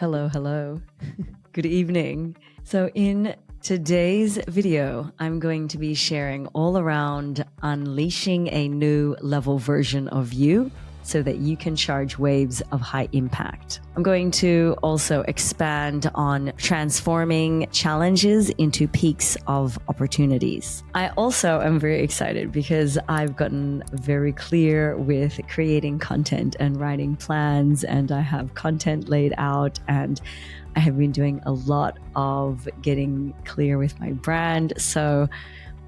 Hello, hello. Good evening. So in today's video, I'm going to be sharing all around unleashing a new level version of you so that you can charge waves of high impact. I'm going to also expand on transforming challenges into peaks of opportunities. I also am very excited because I've gotten very clear with creating content and writing plans, and I have content laid out, and I have been doing a lot of getting clear with my brand. So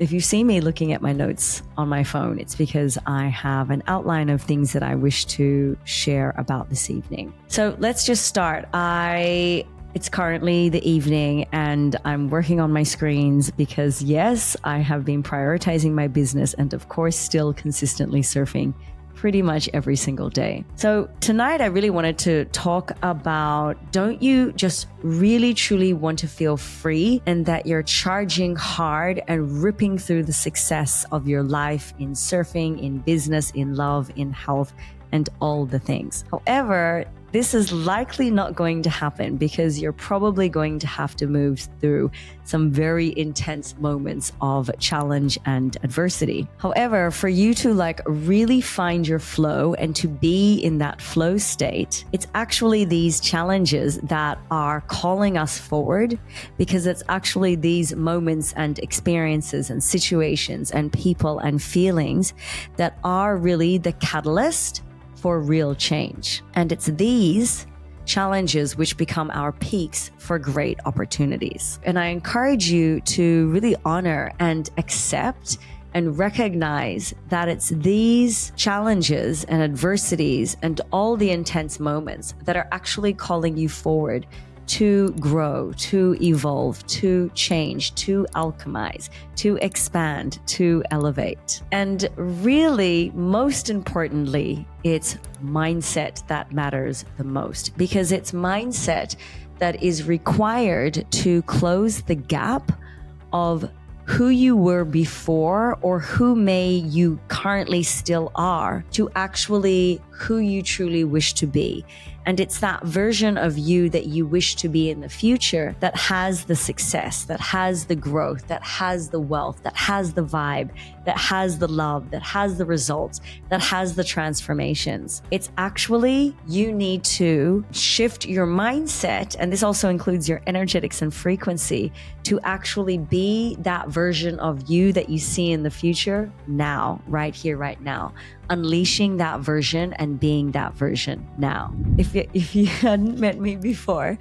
if you see me looking at my notes on my phone, it's because I have an outline of things that I wish to share about this evening. So let's just start. It's currently the evening and I'm working on my screens because yes, I have been prioritizing my business and of course still consistently surfing pretty much every single day. So tonight I really wanted to talk about, don't you just really truly want to feel free and that you're charging hard and ripping through the success of your life in surfing, in business, in love, in health, and all the things. However, this is likely not going to happen because you're probably going to have to move through some very intense moments of challenge and adversity. However, for you to really find your flow and to be in that flow state, it's actually these challenges that are calling us forward, because it's actually these moments and experiences and situations and people and feelings that are really the catalyst for real change. And it's these challenges which become our peaks for great opportunities. And I encourage you to really honor and accept and recognize that it's these challenges and adversities and all the intense moments that are actually calling you forward to grow, to evolve, to change, to alchemize, to expand, to elevate. And really, most importantly, it's mindset that matters the most, because it's mindset that is required to close the gap of who you were before or who you currently still are to actually who you truly wish to be. And it's that version of you that you wish to be in the future that has the success, that has the growth, that has the wealth, that has the vibe, that has the love, that has the results, that has the transformations. It's actually, you need to shift your mindset, and this also includes your energetics and frequency, to actually be that version of you that you see in the future now, right here, right now. Unleashing that version and being that version now. If you hadn't met me before,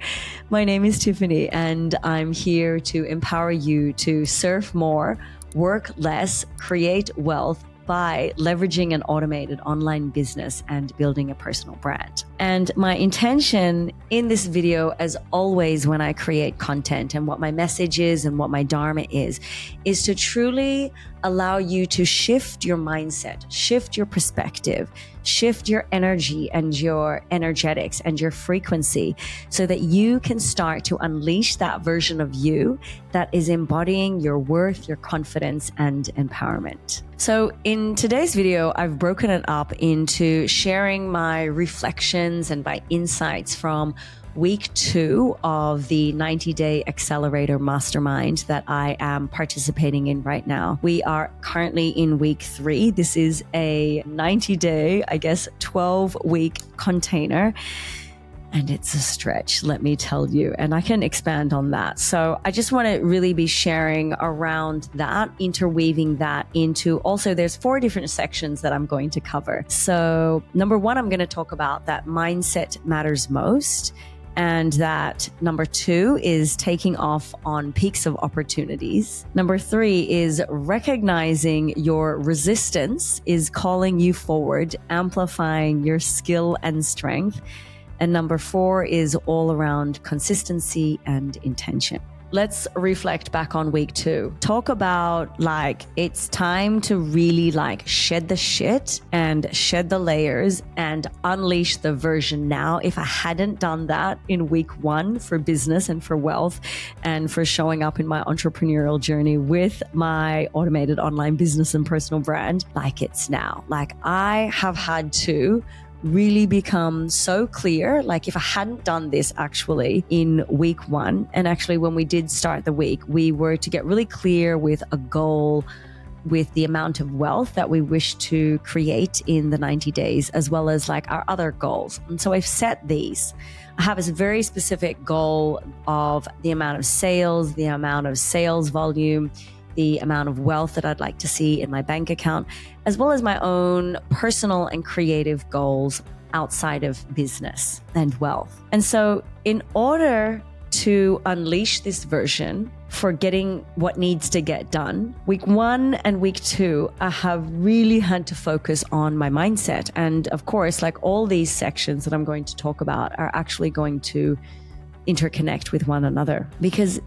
my name is Tiffany and I'm here to empower you to surf more, work less, create wealth by leveraging an automated online business and building a personal brand. And my intention in this video, as always when I create content and what my message is and what my dharma is to truly allow you to shift your mindset, shift your perspective, shift your energy and your energetics and your frequency so that you can start to unleash that version of you that is embodying your worth, your confidence, and empowerment. So in today's video, I've broken it up into sharing my reflections and my insights from week 2 of the 90-day accelerator mastermind that I am participating in right now. We are currently in week 3. This is a 90-day, 12-week container. And it's a stretch, let me tell you, and I can expand on that. So I just want to really be sharing around that, interweaving that into also, there's 4 different sections that I'm going to cover. So number 1, I'm going to talk about that mindset matters most. And that number 2 is taking off on peaks of opportunities. Number 3 is recognizing your resistance is calling you forward, amplifying your skill and strength. And number 4 is all around consistency and intention. Let's reflect back on week 2. Talk about it's time to really shed the shit and shed the layers and unleash the version now. If I hadn't done that in week 1 for business and for wealth and for showing up in my entrepreneurial journey with my automated online business and personal brand, it's now. I have had to really become so clear. Like if I hadn't done this actually in week 1, and actually when we did start the week, we were to get really clear with a goal with the amount of wealth that we wish to create in the 90 days, as well as like our other goals. And so I've set these. I have a very specific goal of the amount of sales volume, the amount of wealth that I'd like to see in my bank account, as well as my own personal and creative goals outside of business and wealth. And so in order to unleash this version for getting what needs to get done, week 1 and week 2, I have really had to focus on my mindset. And of course, like all these sections that I'm going to talk about are actually going to interconnect with one another, because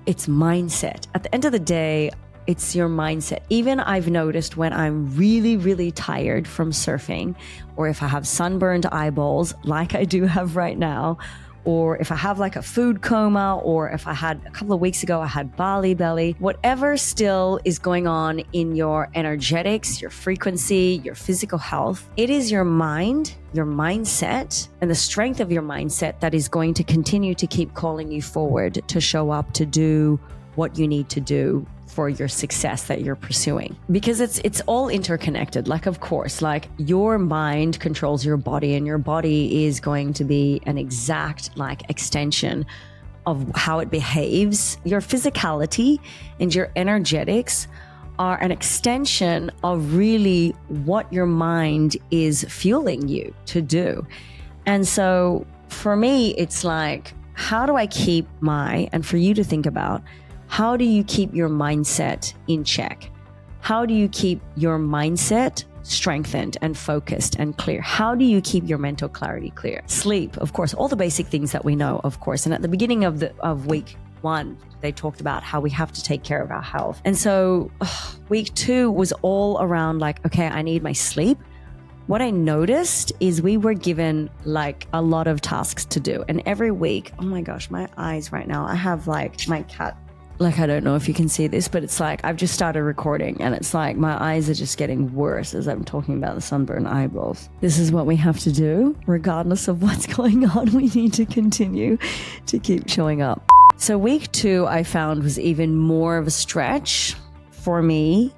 it's mindset. At the end of the day, it's your mindset. Even I've noticed when I'm really, really tired from surfing, or if I have sunburned eyeballs like I do have right now, or if I have like a food coma, or if I had a couple of weeks ago, I had Bali belly, whatever still is going on in your energetics, your frequency, your physical health, it is your mind, your mindset, and the strength of your mindset that is going to continue to keep calling you forward to show up to do what you need to do for your success that you're pursuing. Because it's all interconnected. Like, of course, like your mind controls your body, and your body is going to be an exact like extension of how it behaves. Your physicality and your energetics are an extension of really what your mind is fueling you to do. And so for me, it's like, how do I keep and for you to think about, how do you keep your mindset in check? How do you keep your mindset strengthened and focused and clear? How do you keep your mental clarity clear? Sleep, of course, all the basic things that we know, of course. And at the beginning of week 1, they talked about how we have to take care of our health. And so week 2 was all around like, okay, I need my sleep. What I noticed is we were given like a lot of tasks to do. And every week, oh my gosh, my eyes right now, I have like my cat. Like, I don't know if you can see this, but it's like I've just started recording and it's like my eyes are just getting worse as I'm talking about the sunburned eyeballs. This is what we have to do. Regardless of what's going on, we need to continue to keep showing up. So week 2, I found, was even more of a stretch for me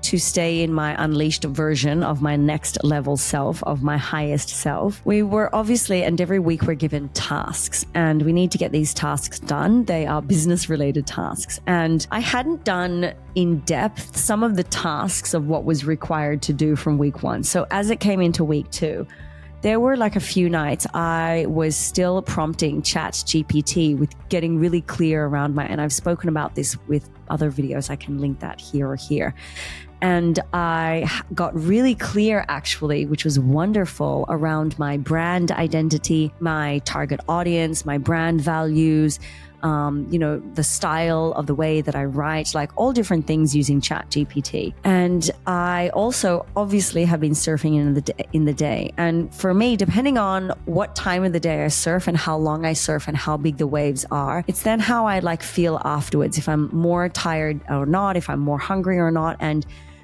to stay in my unleashed version of my next level self, of my highest self. We were obviously, and every week we're given tasks, and we need to get these tasks done. They are business related tasks. And I hadn't done in depth some of the tasks of what was required to do from week 1. So as it came into week 2, there were like a few nights I was still prompting ChatGPT with getting really clear around and I've spoken about this with other videos. I can link that here or here. And I got really clear, actually, which was wonderful, around my brand identity, my target audience, my brand values, the style of the way that I write, like all different things using ChatGPT. And I also obviously have been surfing in the day. And for me, depending on what time of the day I surf and how long I surf and how big the waves are, it's then how I like feel afterwards, if I'm more tired or not, if I'm more hungry or not. And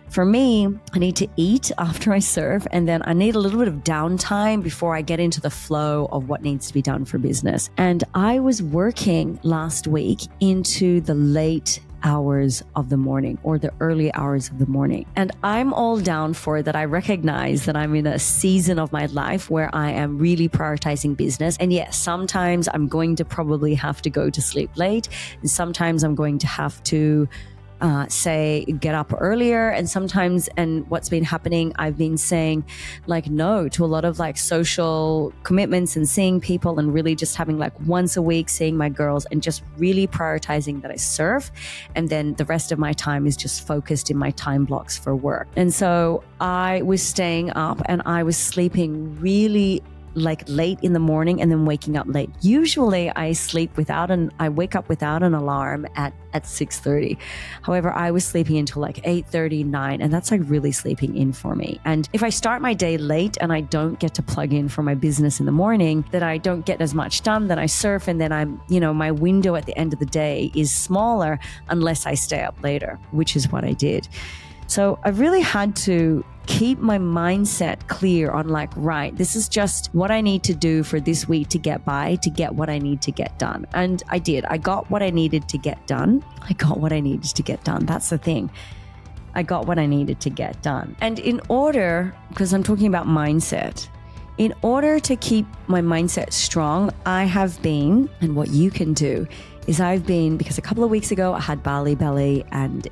for me, I need to eat after I surf, and then I need a little bit of downtime before I get into the flow of what needs to be done for business. And I was working last week into the late hours of the morning, or the early hours of the morning. And I'm all down for that. I recognize that I'm in a season of my life where I am really prioritizing business. And yes, sometimes I'm going to probably have to go to sleep late, and sometimes I'm going to have to say get up earlier. And sometimes, and what's been happening, I've been saying like no to a lot of like social commitments and seeing people, and really just having like once a week seeing my girls, and just really prioritizing that I surf, and then the rest of my time is just focused in my time blocks for work. And so I was staying up and I was sleeping really like late in the morning, and then waking up late. Usually I wake up without an alarm at 6:30. However, I was sleeping until like 8:30, 9, and that's like really sleeping in for me. And if I start my day late and I don't get to plug in for my business in the morning, then I don't get as much done, then I surf, and then my window at the end of the day is smaller unless I stay up later, which is what I did. So I really had to keep my mindset clear on like, right, this is just what I need to do for this week to get by, to get what I need to get done. And I did. I got what I needed to get done. That's the thing. I got what I needed to get done. And in order, because I'm talking about mindset, in order to keep my mindset strong, I have been, and what you can do is because a couple of weeks ago I had Bali Belly, and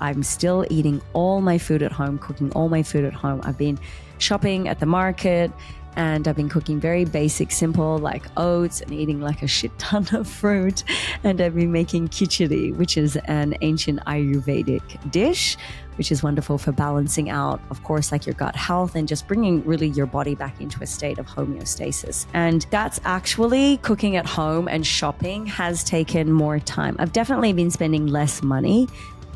I'm still eating all my food at home, cooking all my food at home. I've been shopping at the market, and I've been cooking very basic, simple, like oats, and eating like a shit ton of fruit. And I've been making khichdi, which is an ancient Ayurvedic dish, which is wonderful for balancing out, of course, like your gut health and just bringing really your body back into a state of homeostasis. And that's actually cooking at home, and shopping has taken more time. I've definitely been spending less money.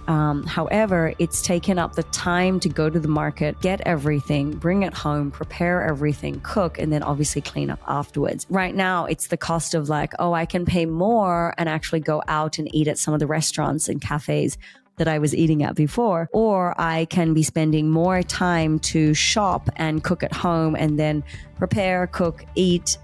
However, it's taken up the time to go to the market, get everything, bring it home, prepare everything, cook, and then obviously clean up afterwards. Right now, it's the cost of like, oh, I can pay more and actually go out and eat at some of the restaurants and cafes that I was eating at before, or I can be spending more time to shop and cook at home and then prepare, cook, eat,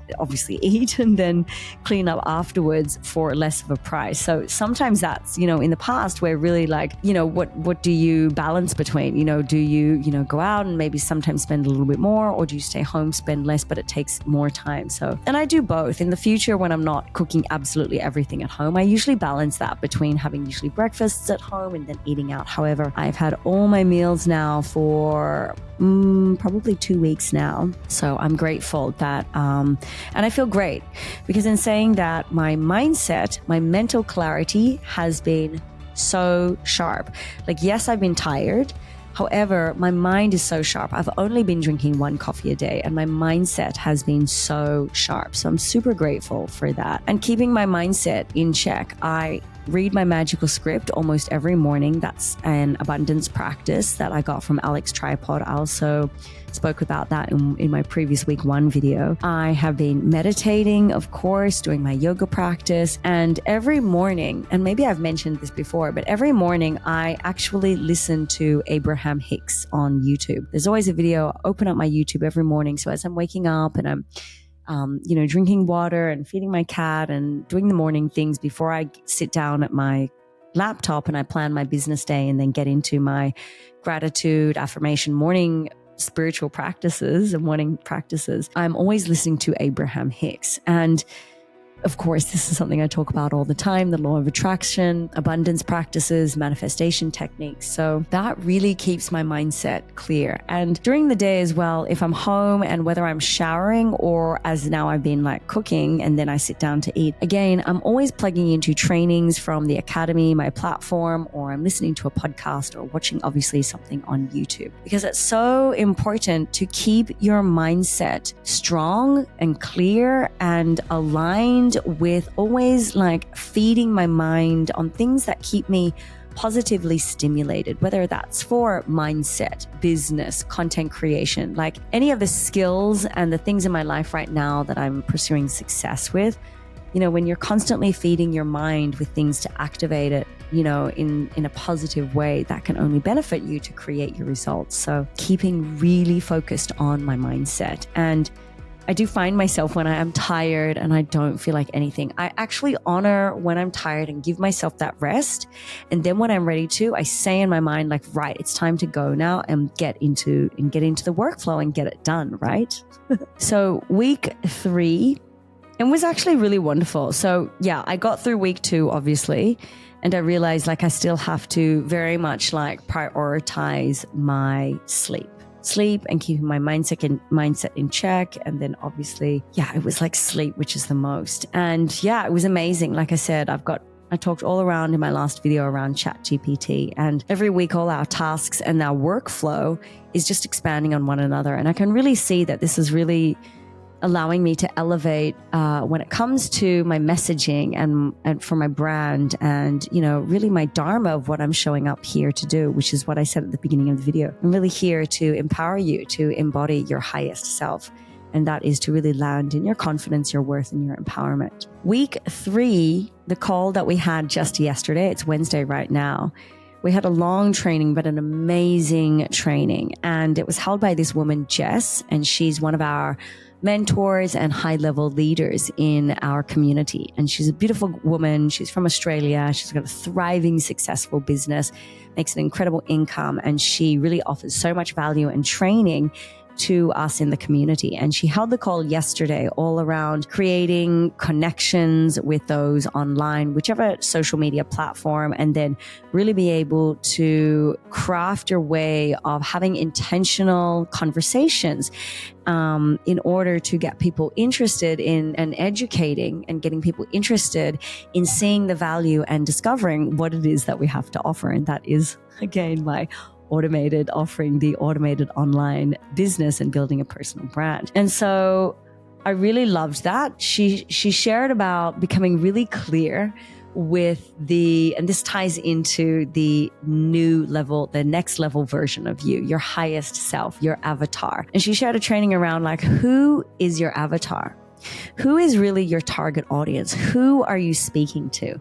and then clean up afterwards for less of a price. So sometimes that's, in the past we're really like, what do you balance between? Do you, go out and maybe sometimes spend a little bit more, or do you stay home, spend less, but it takes more time? So, and I do both. In the future, when I'm not cooking absolutely everything at home, I usually balance that between having usually breakfasts at home and then eating out. However, I've had all my meals now for probably 2 weeks now. So I'm grateful that, and I feel great because in saying that, my mindset, my mental clarity has been so sharp. Like, yes, I've been tired. However, my mind is so sharp. I've only been drinking 1 coffee a day, and my mindset has been so sharp. So I'm super grateful for that. And keeping my mindset in check, I read my magical script almost every morning. That's an abundance practice that I got from Alex Tripod. I also spoke about that in my previous week 1 video. I have been meditating, of course, doing my yoga practice. And every morning, and maybe I've mentioned this before, but every morning I actually listen to Abraham Hicks on YouTube. There's always a video. I open up my YouTube every morning. So as I'm waking up and I'm drinking water and feeding my cat and doing the morning things before I sit down at my laptop and I plan my business day and then get into my gratitude, affirmation, morning spiritual practices and morning practices, I'm always listening to Abraham Hicks. And of course, this is something I talk about all the time, the law of attraction, abundance practices, manifestation techniques. So that really keeps my mindset clear. And during the day as well, if I'm home and whether I'm showering or as now I've been like cooking and then I sit down to eat, again, I'm always plugging into trainings from the academy, my platform, or I'm listening to a podcast or watching obviously something on YouTube, because it's so important to keep your mindset strong and clear and aligned with always like feeding my mind on things that keep me positively stimulated, whether that's for mindset, business, content creation, like any of the skills and the things in my life right now that I'm pursuing success with. When you're constantly feeding your mind with things to activate it, in a positive way, that can only benefit you to create your results. So keeping really focused on my mindset. And I do find myself when I am tired and I don't feel like anything, I actually honor when I'm tired and give myself that rest. And then when I'm ready to, I say in my mind, like, right, it's time to go now and get into the workflow and get it done, right? So week 3, it was actually really wonderful. So yeah, I got through week 2, obviously. And I realized like I still have to very much like prioritize my sleep and keeping my mindset in check. And then obviously, yeah, it was like sleep, which is the most. And yeah, it was amazing. Like I said, I talked all around in my last video around ChatGPT, and every week all our tasks and our workflow is just expanding on one another. And I can really see that this is really allowing me to elevate when it comes to my messaging and for my brand and, really my dharma of what I'm showing up here to do, which is what I said at the beginning of the video. I'm really here to empower you to embody your highest self. And that is to really land in your confidence, your worth, and your empowerment. Week 3, the call that we had just yesterday, it's Wednesday right now, We had a long training, but an amazing training. And it was held by this woman, Jess, and she's one of our mentors and high-level leaders in our community. And she's a beautiful woman. She's from Australia. She's got a thriving, successful business, makes an incredible income, and she really offers so much value and training to us in the community. And she held the call yesterday all around creating connections with those online, whichever social media platform, and then really be able to craft your way of having intentional conversations in order to get people interested in and educating and getting people interested in seeing the value and discovering what it is that we have to offer. And that is, again, my automated offering, the automated online business and building a personal brand. And so I really loved that. She shared about becoming really clear with and this ties into the new level, the next level version of you, your highest self, your avatar. And she shared a training around like, who is your avatar? Who is really your target audience? Who are you speaking to?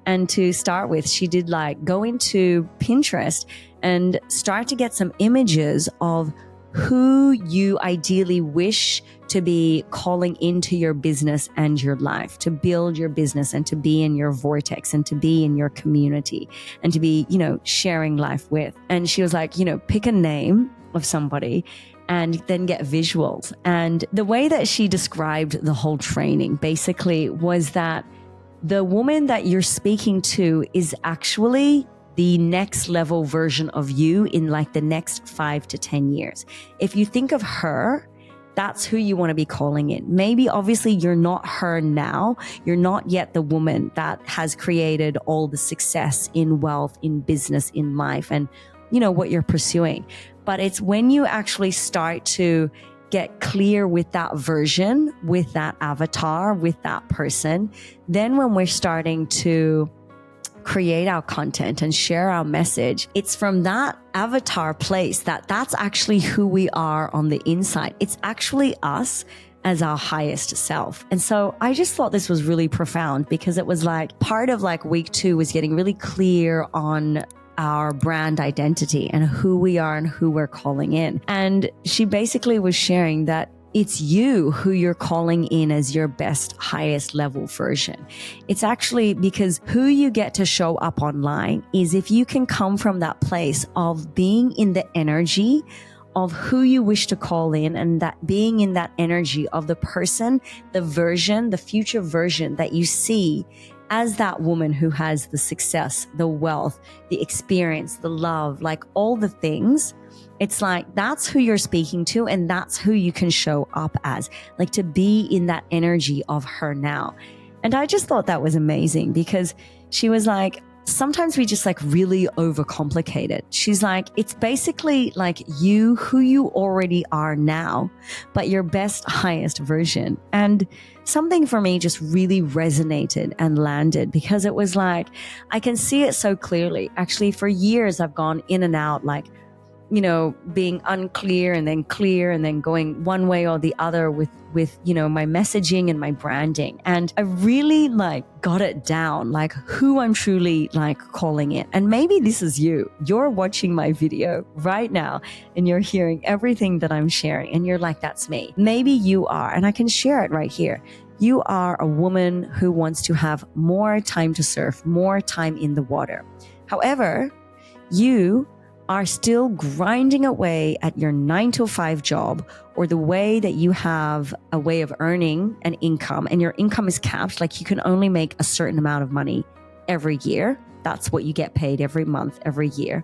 And to start with, she did like go into Pinterest and start to get some images of who you ideally wish to be calling into your business and your life, to build your business and to be in your vortex and to be in your community and to be, sharing life with. And she was like, pick a name of somebody and then get visuals. And the way that she described the whole training basically was that the woman that you're speaking to is actually the next level version of you in like the next 5 to 10 years. If you think of her, that's who you want to be calling in. Maybe obviously you're not her now. You're not yet the woman that has created all the success in wealth, in business, in life, and what you're pursuing. But it's when you actually start to get clear with that version, with that avatar, with that person, then when we're starting to create our content and share our message, it's from that avatar place that's actually who we are on the inside. It's actually us as our highest self. And so I just thought this was really profound because it was like part of like week 2 was getting really clear on our brand identity and who we are and who we're calling in. And she basically was sharing that it's you who you're calling in as your best, highest level version. It's actually because who you get to show up online is if you can come from that place of being in the energy of who you wish to call in, and that being in that energy of the person, the version, the future version that you see as that woman who has the success, the wealth, the experience, the love, like all the things. It's like, that's who you're speaking to, and that's who you can show up as, like to be in that energy of her now. And I just thought that was amazing because she was like, sometimes we just like really overcomplicate it. She's like, it's basically like you, who you already are now, but your best, highest version. And something for me just really resonated and landed because it was like, I can see it so clearly. Actually, for years, I've gone in and out, like, being unclear and then clear and then going one way or the other with my messaging and my branding. And I really like got it down, like who I'm truly like calling in. And maybe this is you. You're watching my video right now and you're hearing everything that I'm sharing and you're like, that's me. Maybe you are, and I can share it right here. You are a woman who wants to have more time to surf, more time in the water. However, you are still grinding away at your 9-to-5 job, or the way that you have a way of earning an income and your income is capped, like you can only make a certain amount of money every year. That's what you get paid every month, every year.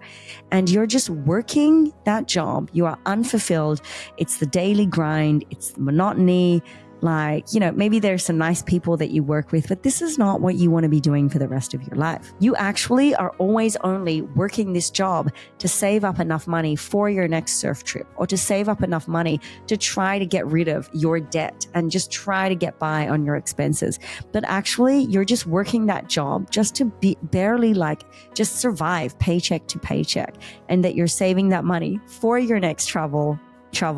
And you're just working that job. You are unfulfilled. It's the daily grind. It's the monotony. Like, maybe there's some nice people that you work with, but this is not what you want to be doing for the rest of your life. You actually are always only working this job to save up enough money for your next surf trip, or to save up enough money to try to get rid of your debt and just try to get by on your expenses. But actually, you're just working that job just to barely like just survive paycheck to paycheck, and that you're saving that money for your next travel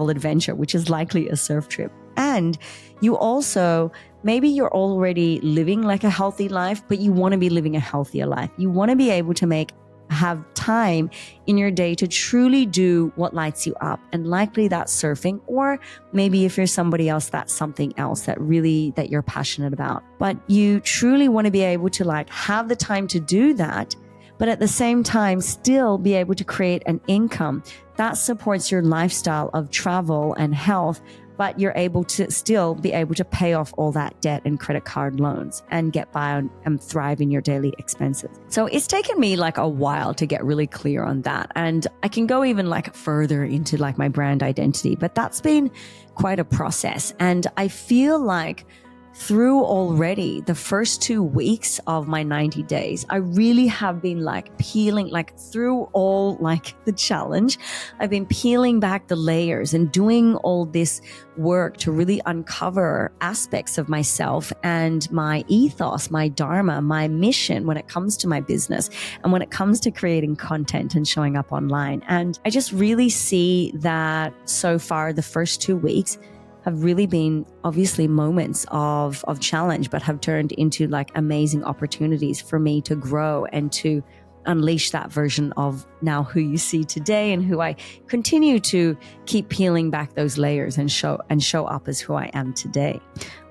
adventure, which is likely a surf trip. And you also, maybe you're already living like a healthy life, but you want to be living a healthier life. You want to be able to have time in your day to truly do what lights you up. And likely that's surfing, or maybe if you're somebody else, that's something else that you're passionate about. But you truly want to be able to like have the time to do that, but at the same time, still be able to create an income that supports your lifestyle of travel and health, but you're able to still be able to pay off all that debt and credit card loans and get by and thrive in your daily expenses. So it's taken me like a while to get really clear on that. And I can go even like further into like my brand identity, but that's been quite a process. And I feel like through already the first 2 weeks of my 90 days, I really have been like peeling, like through all like the challenge, I've been peeling back the layers and doing all this work to really uncover aspects of myself and my ethos, my dharma, my mission when it comes to my business and when it comes to creating content and showing up online. And I just really see that so far the first 2 weeks have really been obviously moments of challenge, but have turned into like amazing opportunities for me to grow and to unleash that version of now who you see today and who I continue to keep peeling back those layers and show up as who I am today.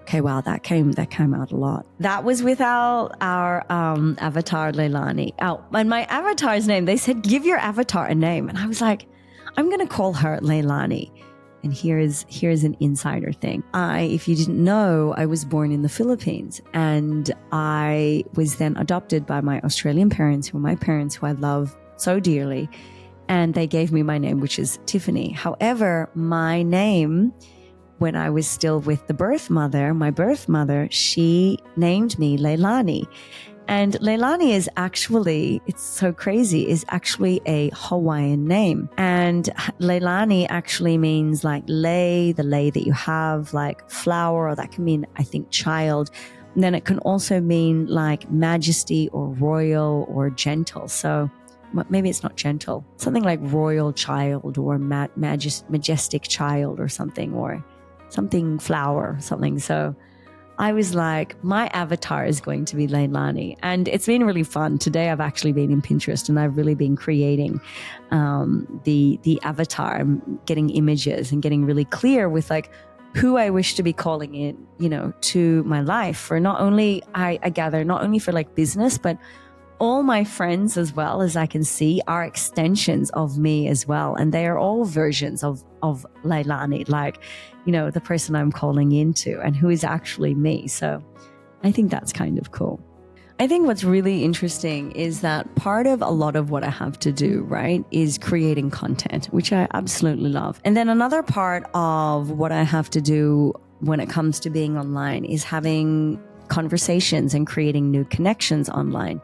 Okay, wow, that came out a lot. That was without our avatar, Leilani. Oh, and my avatar's name, they said, give your avatar a name. And I was like, I'm going to call her Leilani. And here's an insider thing. If you didn't know, I was born in the Philippines, and I was then adopted by my Australian parents, who I love so dearly. And they gave me my name, which is Tiffany. However, my name, when I was still with my birth mother, she named me Leilani. And Leilani is actually, it's so crazy, is actually a Hawaiian name. And Leilani actually means like lei, the lei that you have, like flower, or that can mean, I think, child. And then it can also mean like majesty or royal or gentle. So maybe it's not gentle, something like royal child or majestic child or something flower, something. So I was like, my avatar is going to be Leilani. And it's been really fun. Today I've actually been in Pinterest and I've really been creating the avatar. I'm getting images and getting really clear with like who I wish to be calling in, to my life for not only, I gather, not only for like business, but all my friends as well, as I can see, are extensions of me as well. And they are all versions of Leilani, like, the person I'm calling into and who is actually me. So I think that's kind of cool. I think what's really interesting is that part of a lot of what I have to do, right, is creating content, which I absolutely love. And then another part of what I have to do when it comes to being online is having conversations and creating new connections online.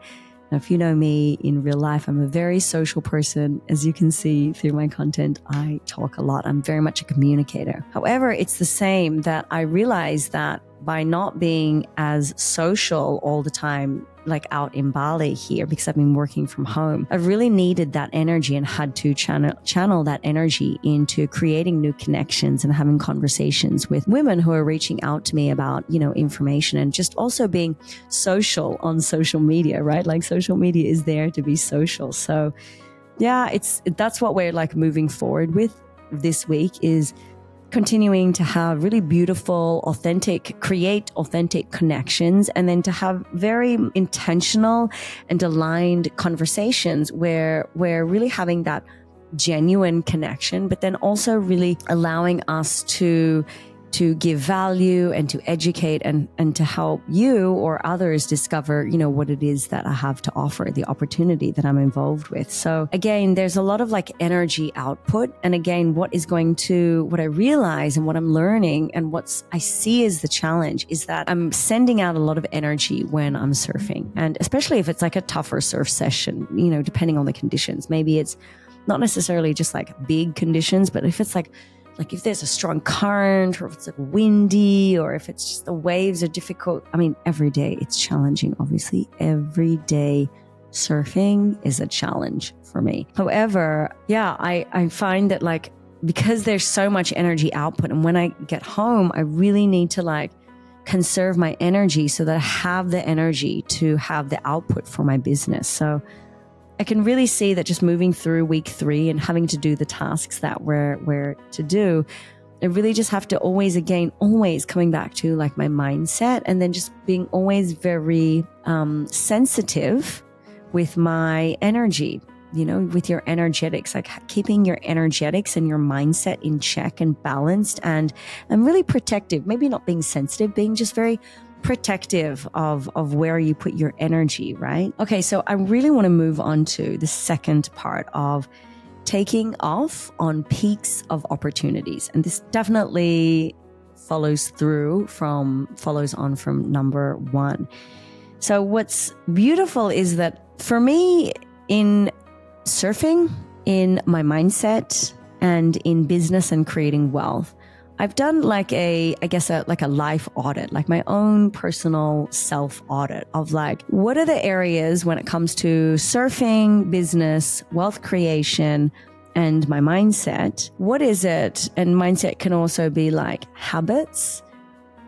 Now, if you know me in real life, I'm a very social person. As you can see through my content, I talk a lot. I'm very much a communicator. However, it's the same that I realize that by not being as social all the time, like out in Bali here, because I've been working from home, I really needed that energy and had to channel that energy into creating new connections and having conversations with women who are reaching out to me about, information, and just also being social on social media, right? Like social media is there to be social. So yeah, that's what we're like moving forward with this week, is continuing to have really beautiful, create authentic connections, and then to have very intentional and aligned conversations where we're really having that genuine connection, but then also really allowing us to give value and to educate and to help you or others discover, what it is that I have to offer, the opportunity that I'm involved with. So again, there's a lot of like energy output. And again, what I realize and what I'm learning and I see as the challenge is that I'm sending out a lot of energy when I'm surfing. And especially if it's like a tougher surf session, depending on the conditions, maybe it's not necessarily just like big conditions, but if it's like if there's a strong current, or if it's like windy, or if it's just the waves are difficult. I mean, every day it's challenging. Obviously, every day surfing is a challenge for me. However, yeah, I find that like, because there's so much energy output, and when I get home, I really need to like conserve my energy so that I have the energy to have the output for my business. So I can really see that just moving through week 3 and having to do the tasks that we're to do, I really just have to always coming back to like my mindset, and then just being always very sensitive with my energy, with your energetics, like keeping your energetics and your mindset in check and balanced, and really protective, maybe not being sensitive, being just very protective of where you put your energy, right? Okay, so I really want to move on to the second part of taking off on peaks of opportunities. And this definitely follows on from number 1. So what's beautiful is that for me, in surfing, in my mindset, and in business and creating wealth, I've done like a life audit, like my own personal self audit of like, what are the areas when it comes to surfing, business, wealth creation, and my mindset? What is it? And mindset can also be like habits.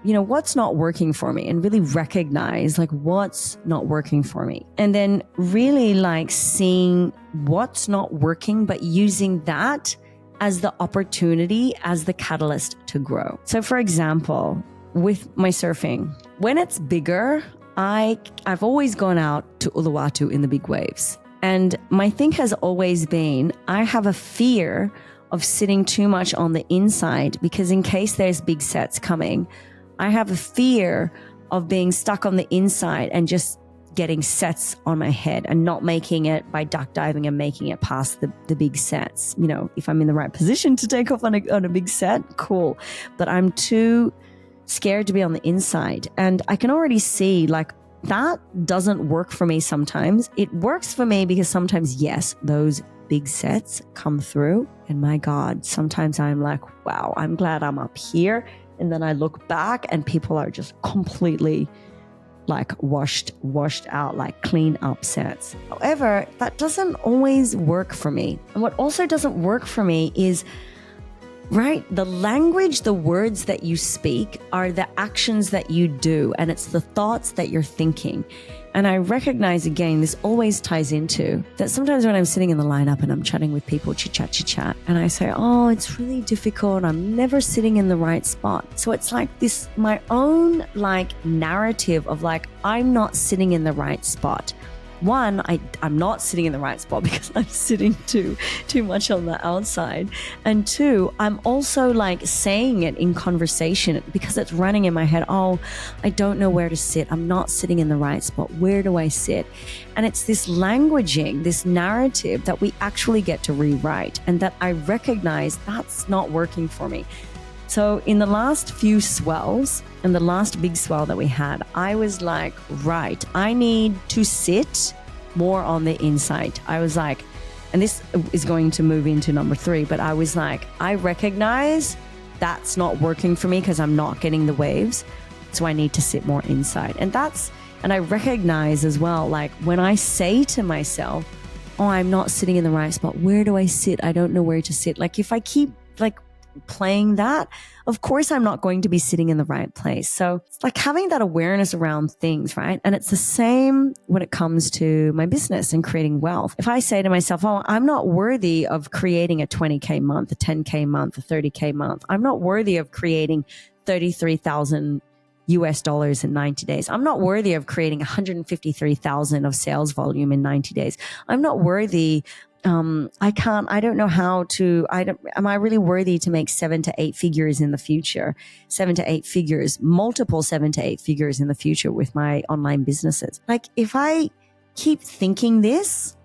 What's not working for me, and really recognize like what's not working for me. And then really like seeing what's not working, but using that as the opportunity, as the catalyst to grow. So for example, with my surfing, when it's bigger, I've always gone out to Uluwatu in the big waves. And my thing has always been, I have a fear of sitting too much on the inside, because in case there's big sets coming, I have a fear of being stuck on the inside and just getting sets on my head and not making it by duck diving and making it past the big sets. If I'm in the right position to take off on a big set, cool. But I'm too scared to be on the inside. And I can already see like that doesn't work for me sometimes. It works for me because sometimes, yes, those big sets come through. And my God, sometimes I'm like, wow, I'm glad I'm up here. And then I look back and people are just completely like washed out, like clean up sets. However, that doesn't always work for me. And what also doesn't work for me is, right, the language, the words that you speak are the actions that you do, and it's the thoughts that you're thinking. And I recognize, again, this always ties into that sometimes when I'm sitting in the lineup and I'm chatting with people, chit chat, and I say, oh, it's really difficult. I'm never sitting in the right spot. So it's like this, my own like narrative of like, I'm not sitting in the right spot. One, I'm not sitting in the right spot because I'm sitting too much on the outside. And 2, I'm also like saying it in conversation because it's running in my head. Oh, I don't know where to sit. I'm not sitting in the right spot. Where do I sit? And it's this languaging, this narrative that we actually get to rewrite, and that I recognize that's not working for me. So in the last few swells, and the last big swell that we had, I was like, right, I need to sit more on the inside. I was like, and this is going to move into number 3, but I was like, I recognize that's not working for me because I'm not getting the waves. So I need to sit more inside. And I recognize as well, like when I say to myself, oh, I'm not sitting in the right spot. Where do I sit? I don't know where to sit. Like if I keep like playing that, of course I'm not going to be sitting in the right place. So it's like having that awareness around things, right? And it's the same when it comes to my business and creating wealth. If I say to myself, oh, I'm not worthy of creating a 20K month, a 10K month, a 30K month. I'm not worthy of creating $33,000 in 90 days. I'm not worthy of creating 153,000 of sales volume in 90 days. I'm not worthy. Am I really worthy to make 7 to 8 figures in the future? 7 to 8 figures, multiple 7 to 8 figures in the future with my online businesses. Like if I keep thinking those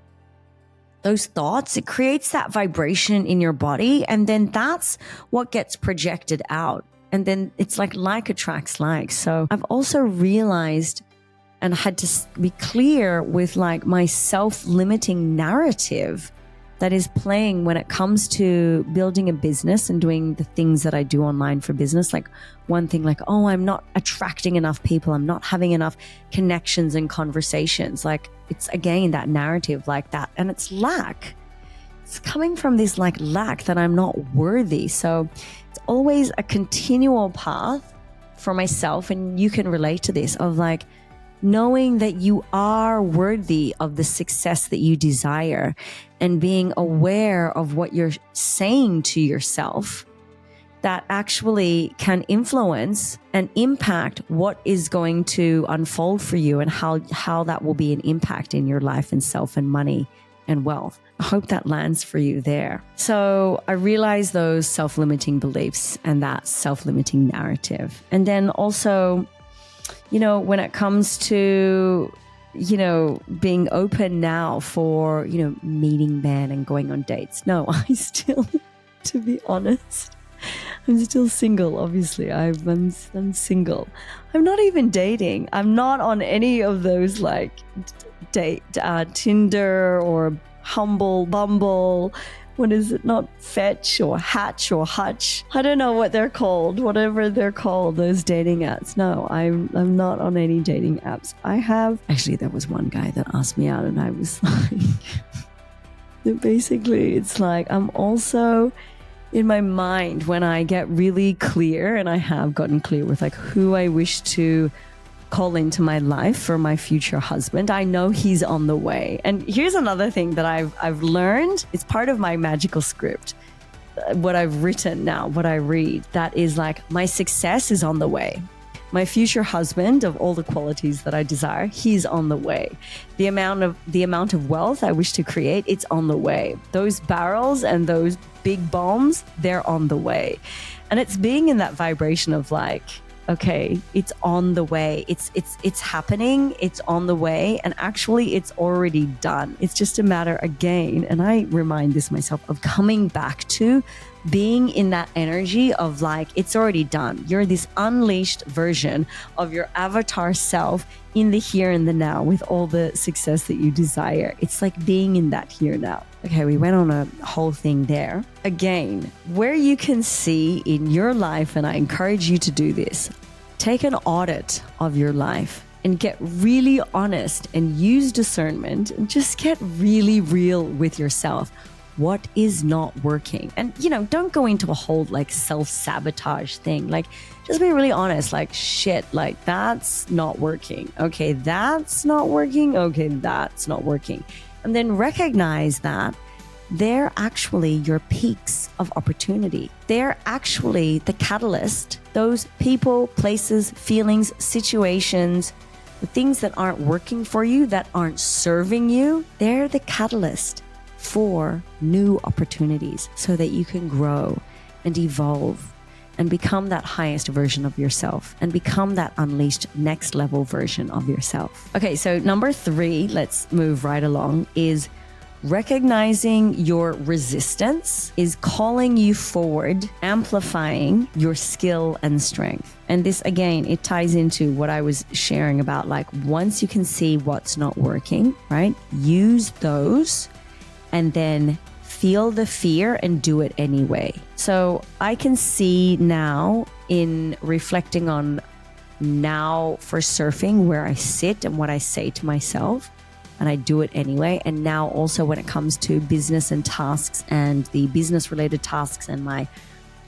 thoughts, it creates that vibration in your body. And then that's what gets projected out. And then it's like attracts like. So I've also realized and had to be clear with like my self-limiting narrative that is playing when it comes to building a business and doing the things that I do online for business. Like one thing like, oh, I'm not attracting enough people. I'm not having enough connections and conversations. Like it's again, that narrative like that. And it's lack. It's coming from this like lack that I'm not worthy. So it's always a continual path for myself. And you can relate to this of like, knowing that you are worthy of the success that you desire, and being aware of what you're saying to yourself that actually can influence and impact what is going to unfold for you, and how that will be an impact in your life and self and money and wealth. I hope that lands for you there. So I realized those self-limiting beliefs and that self-limiting narrative. And then also, when it comes to, being open now for, meeting men and going on dates. No, I still, to be honest, I'm still single, obviously. I'm single. I'm not even dating. I'm not on any of those Tinder or Humble, Bumble. What is it? Not Fetch or Hatch or Hutch. I don't know what they're called. Whatever they're called, those dating apps. No, I'm not on any dating apps. Actually, there was one guy that asked me out, and I was like, basically, it's like I'm also in my mind when I get really clear, and I have gotten clear with who I wish to call into my life for my future husband. I know he's on the way. And here's another thing that I've learned. It's part of my magical script. What I've written now, what I read, that is my success is on the way. My future husband, of all the qualities that I desire, he's on the way. The amount of wealth I wish to create, it's on the way. Those barrels and those big bombs, they're on the way. And it's being in that vibration of okay, it's on the way. It's happening. It's on the way. And actually, it's already done. It's just a matter, again, and I remind this myself, of coming back to being in that energy of it's already done. You're this unleashed version of your avatar self in the here and the now with all the success that you desire. It's being in that here now. Okay, we went on a whole thing there. Again, where you can see in your life, and I encourage you to do this, take an audit of your life and get really honest and use discernment and just get really real with yourself. What is not working? And, don't go into a whole self-sabotage thing. Just be really honest, shit, that's not working. Okay, that's not working. Okay, that's not working. And then recognize that they're actually your peaks of opportunity. They're actually the catalyst. Those people, places, feelings, situations, the things that aren't working for you, that aren't serving you, they're the catalyst for new opportunities so that you can grow and evolve and become that highest version of yourself and become that unleashed next level version of yourself. Okay, so number 3, let's move right along, is recognizing your resistance is calling you forward, amplifying your skill and strength. And this, again, it ties into what I was sharing about once you can see what's not working, right? Use those and then feel the fear and do it anyway. So I can see now, in reflecting on now for surfing, where I sit and what I say to myself, and I do it anyway. And now also when it comes to business and tasks and the business related tasks and my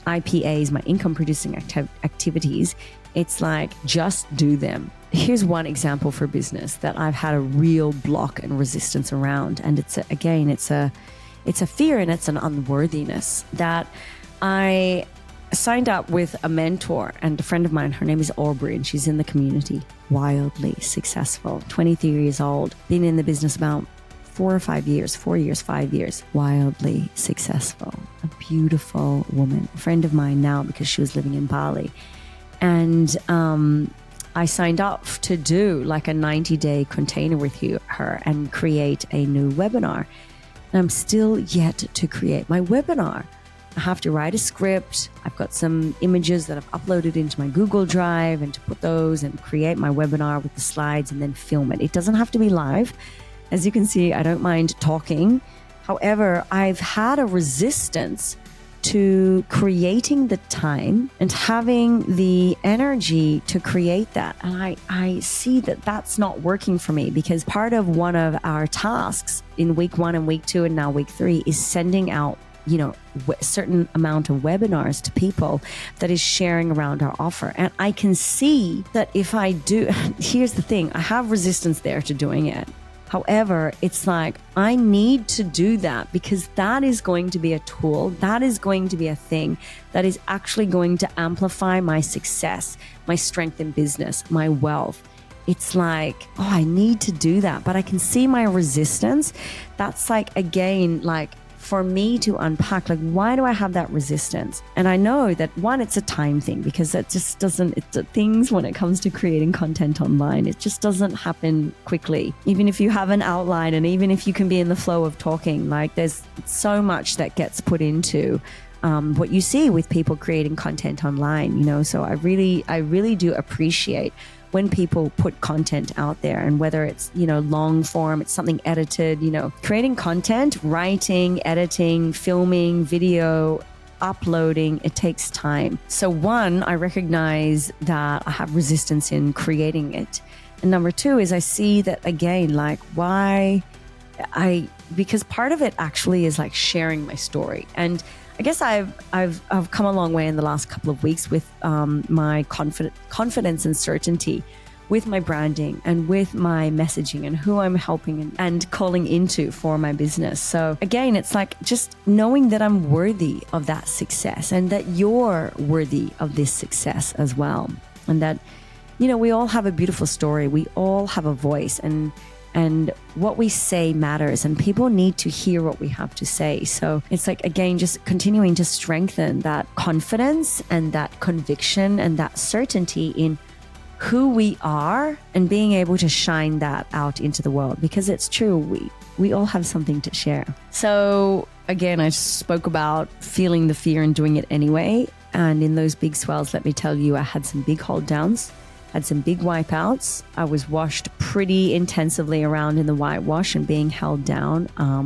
IPAs, my income producing activities, it's just do them. Here's one example for business that I've had a real block and resistance around. And it's a fear and it's an unworthiness that I signed up with a mentor and a friend of mine. Her name is Aubrey, and she's in the community, wildly successful, 23 years old, been in the business about 5 years, wildly successful, a beautiful woman, a friend of mine now because she was living in Bali. And I signed up to do a 90-day container with her and create a new webinar. And I'm still yet to create my webinar. I have to write a script. I've got some images that I've uploaded into my Google Drive, and to put those and create my webinar with the slides and then film it. It doesn't have to be live. As you can see, I don't mind talking. However, I've had a resistance to creating the time and having the energy to create that. And I see that that's not working for me, because part of one of our tasks in week 1 and week 2 and now week 3 is sending out a certain amount of webinars to people that is sharing around our offer. And I can see that if I do, here's the thing, I have resistance there to doing it. However, it's like, I need to do that because that is going to be a tool. That is going to be a thing that is actually going to amplify my success, my strength in business, my wealth. It's like, oh, I need to do that, but I can see my resistance. That's like, again, like for me to unpack, like, why do I have that resistance? And I know that one, it's a time thing because that just doesn't, it's things when it comes to creating content online, it just doesn't happen quickly. Even if you have an outline and even if you can be in the flow of talking, like there's so much that gets put into what you see with people creating content online, so I really do appreciate when people put content out there, and whether it's, long form, it's something edited, creating content, writing, editing, filming, video, uploading, it takes time. So one, I recognize that I have resistance in creating it. And number two is I see that, again, like because part of it actually is like sharing my story. And I guess I've come a long way in the last couple of weeks with my confidence and certainty with my branding and with my messaging and who I'm helping and calling into for my business. So again, it's like just knowing that I'm worthy of that success and that you're worthy of this success as well. And that, we all have a beautiful story. We all have a voice, and what we say matters, and people need to hear what we have to say. So it's like, again, just continuing to strengthen that confidence and that conviction and that certainty in who we are and being able to shine that out into the world, because it's true. We all have something to share. So again, I spoke about feeling the fear and doing it anyway. And in those big swells, let me tell you, I had some big hold downs. Had some big wipeouts. I was washed pretty intensively around in the whitewash and being held down.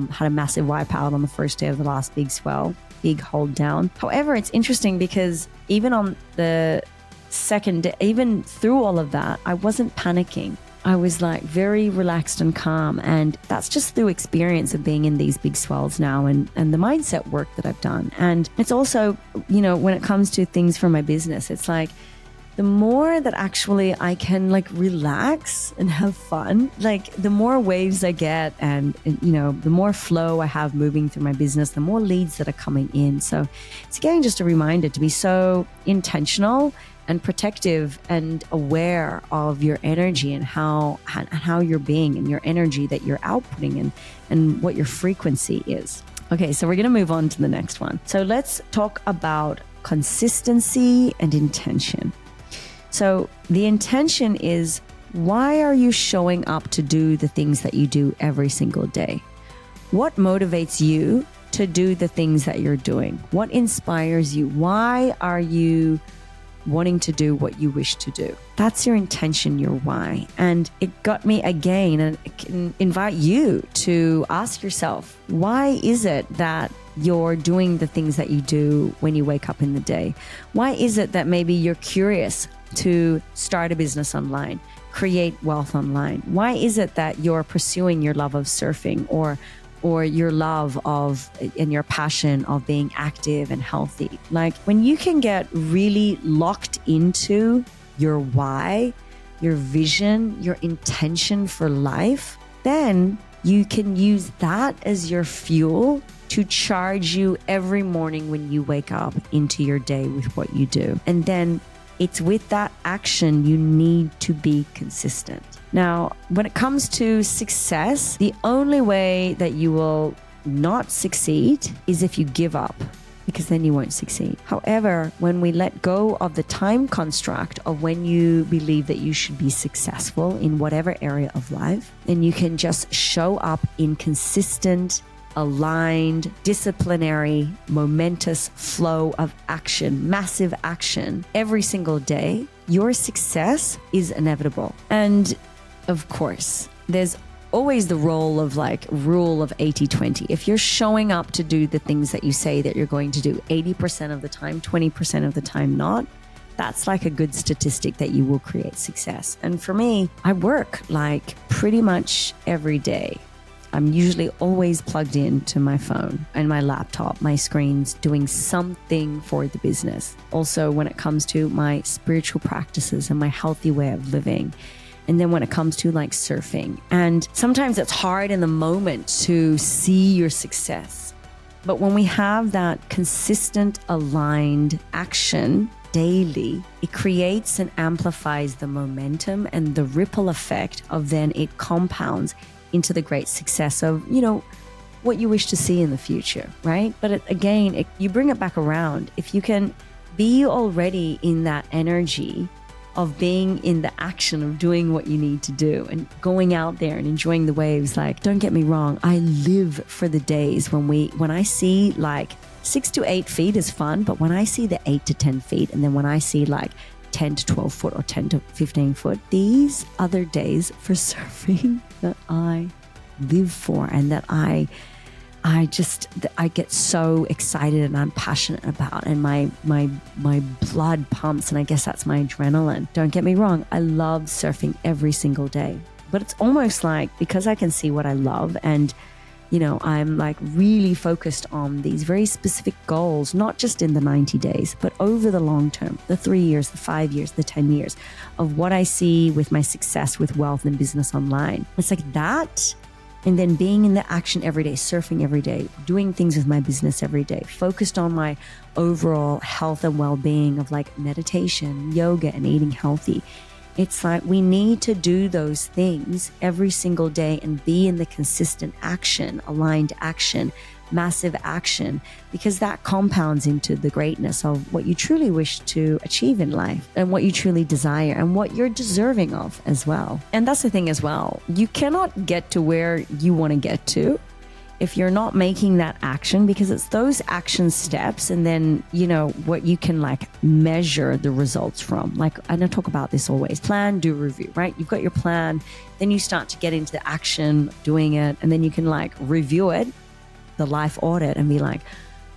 Had a massive wipeout on the first day of the last big swell, big hold down. However, it's interesting because even on the second day, even through all of that, I wasn't panicking. I was like very relaxed and calm. And that's just through experience of being in these big swells now and the mindset work that I've done. And it's also, when it comes to things for my business, it's like, the more that actually I can like relax and have fun, like the more waves I get and the more flow I have moving through my business, the more leads that are coming in. So it's again just a reminder to be so intentional and protective and aware of your energy and how you're being and your energy that you're outputting and what your frequency is. Okay, so we're going to move on to the next one. So let's talk about consistency and intention. So the intention is, why are you showing up to do the things that you do every single day? What motivates you to do the things that you're doing? What inspires you? Why are you wanting to do what you wish to do? That's your intention, your why. And it got me again, and I can invite you to ask yourself, why is it that you're doing the things that you do when you wake up in the day? Why is it that maybe you're curious to start a business online, create wealth online? Why is it that you're pursuing your love of surfing or your love of and your passion of being active and healthy? Like when you can get really locked into your why, your vision, your intention for life, then you can use that as your fuel to charge you every morning when you wake up into your day with what you do. And then it's with that action you need to be consistent. Now, when it comes to success, the only way that you will not succeed is if you give up, because then you won't succeed. However, when we let go of the time construct of when you believe that you should be successful in whatever area of life, then you can just show up in consistent, aligned, disciplinary, momentous flow of action, massive action every single day, your success is inevitable. And of course, there's always the rule of 80-20. If you're showing up to do the things that you say that you're going to do 80% of the time, 20% of the time not, that's like a good statistic that you will create success. And for me, I work like pretty much every day. I'm usually always plugged in to my phone and my laptop, my screens, doing something for the business. Also, when it comes to my spiritual practices and my healthy way of living. And then when it comes to like surfing. And sometimes it's hard in the moment to see your success. But when we have that consistent, aligned action daily, it creates and amplifies the momentum and the ripple effect of then it compounds into the great success of, what you wish to see in the future, right? But you bring it back around. If you can be already in that energy of being in the action of doing what you need to do and going out there and enjoying the waves. Like, don't get me wrong, I live for the days when I see like 6 to 8 feet is fun, but when I see the 8 to 10 feet, and then when I see like 10 to 12 foot or 10 to 15 foot, these other days for surfing that I live for and that I get so excited and I'm passionate about, and my blood pumps, and I guess that's my adrenaline. Don't get me wrong, I love surfing every single day, but it's almost like because I can see what I love and I'm like really focused on these very specific goals, not just in the 90 days, but over the long term, the 3 years, the 5 years, the 10 years of what I see with my success with wealth and business online. It's like that. And then being in the action every day, surfing every day, doing things with my business every day, focused on my overall health and well-being of like meditation, yoga, and eating healthy. It's like we need to do those things every single day and be in the consistent action, aligned action, massive action, because that compounds into the greatness of what you truly wish to achieve in life and what you truly desire and what you're deserving of as well. And that's the thing as well. You cannot get to where you want to get to if you're not making that action, because it's those action steps and then, what you can like measure the results from. Like, and I talk about this always, plan, do, review, right? You've got your plan, then you start to get into the action, doing it, and then you can like review it, the life audit, and be like,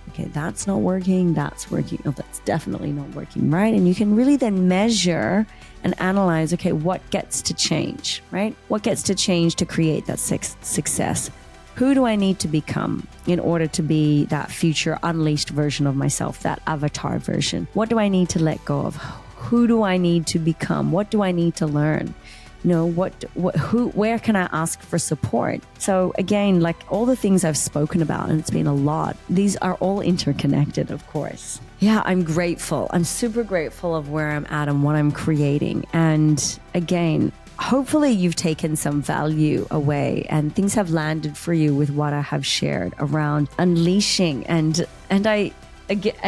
okay, that's not working, that's working, no, that's definitely not working, right? And you can really then measure and analyze, okay, what gets to change, right? What gets to change to create that success? Who do I need to become in order to be that future unleashed version of myself, that avatar version? What do I need to let go of? Who do I need to become? What do I need to learn? Where can I ask for support? So again, like all the things I've spoken about, and it's been a lot, these are all interconnected, of course. Yeah, I'm grateful. I'm super grateful of where I'm at and what I'm creating. And again, hopefully you've taken some value away and things have landed for you with what I have shared around unleashing. And I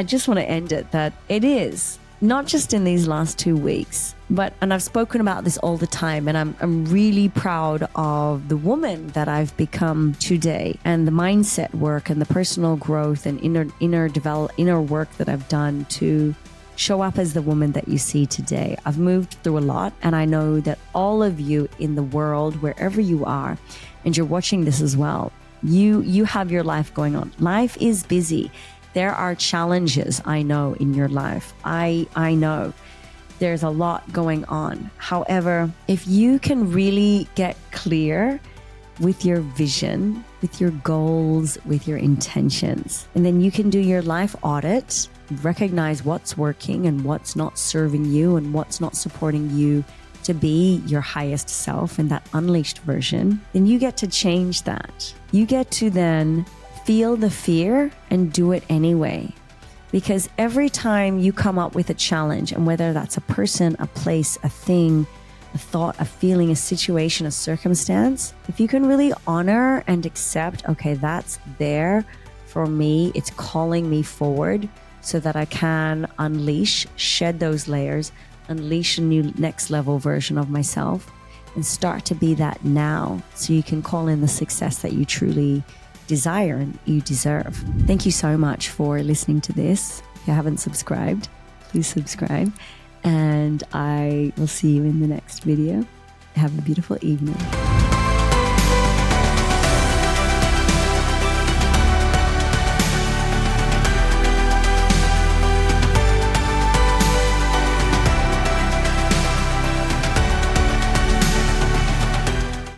just want to end it that it is not just in these last 2 weeks, and I've spoken about this all the time, and I'm really proud of the woman that I've become today, and the mindset work and the personal growth and inner work that I've done to show up as the woman that you see today. I've moved through a lot, and I know that all of you in the world, wherever you are, and you're watching this as well, you have your life going on. Life is busy. There are challenges, I know, in your life. I know there's a lot going on. However, if you can really get clear with your vision, with your goals, with your intentions, and then you can do your life audit, recognize what's working and what's not serving you and what's not supporting you to be your highest self and that unleashed version, then you get to change that. You get to then feel the fear and do it anyway. Because every time you come up with a challenge, and whether that's a person, a place, a thing, a thought, a feeling, a situation, a circumstance, if you can really honor and accept, okay, that's there for me, it's calling me forward so that I can unleash, shed those layers, unleash a new next level version of myself, and start to be that now so you can call in the success that you truly desire and you deserve. Thank you so much for listening to this. If you haven't subscribed, please subscribe, and I will see you in the next video. Have a beautiful evening.